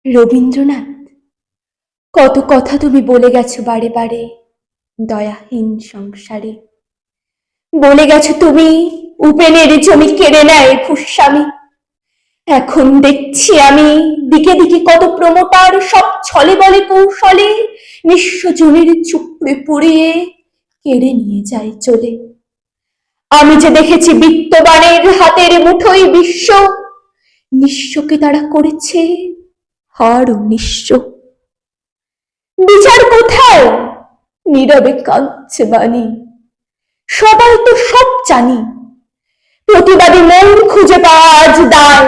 রবীন্দ্রনাথ, কত কথা তুমি বলে গেছো বারে বারে দয়াহীন সংসারে। বলে গেছো তুমি উপেনের জমি কেড়ে নেয় ভূস্বামী। এখন দেখছি আমি দিকে দিকে কত প্রমোটার সব ছলে বলে কৌশলে নিঃস্ব জমির চুপড়ে পুড়িয়ে কেড়ে নিয়ে যায় চলে। আমি যে দেখেছি বিত্তবানের হাতের মুঠোয় বিশ্ব, নিঃস্বকে তারা করেছে হাড় নিঃস্ব। বিচার কোথায়? নীরবে কাঁদছে বাণী। সবাই তো সব জানি, প্রতিবাদী মন খুঁজে পাওয়া আজ দায়।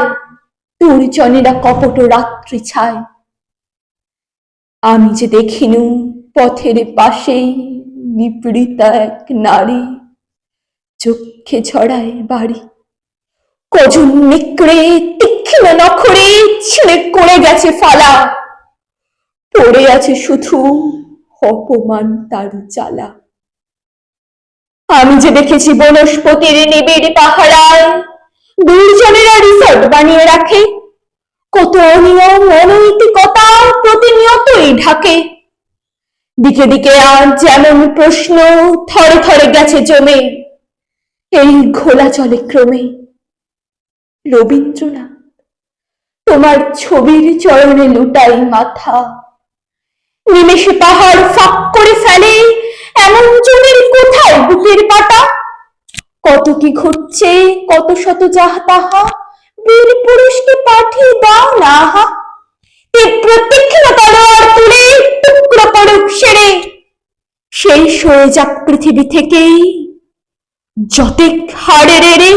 দুর্জনেরা কপট রাত্রি ছায়। আমি যে দেখিনু পথের পাশেই নিপীড়িতা এক নারী, চক্ষে ঝরায় বাড়ি। কজন নিকড়ে তীক্ষ্ণ নখরে ছিঁড়ে করে গেছে ফালা। পড়ে আছে শুধু অপমান তার জ্বালা। আমি যে দেখেছি বনস্পতির নিবিড় পাহারায় দুর্জনেরা রিসর্ট বানিয়ে রাখে। কত অনিয়ম অনৈতিকতা প্রতিনিয়তই ঢাকে। দিকে দিকে আজ যেমন প্রশ্ন থরে থরে গেছে জমে, এই ঘোলা চলে ক্রমে। রবীন্দ্রনাথ, তোমার ছবির চরণে লুটাই মাথা। নিমেষে পাহাড় ফাঁক করে ফেলে এমন জমির কোথায় বুকের পাতা। কত কি ঘটছে কত শত যাহা তাহা, বীর পুরুষকে পাঠিয়ে দাও না আহা। তীব্র তীক্ষ্ণ তলোয়ার তুলে টুকরো পড়ুক সেরে, সেই সয়ে যাক পৃথিবী থেকেই যতেক হাড়ের এড়ে।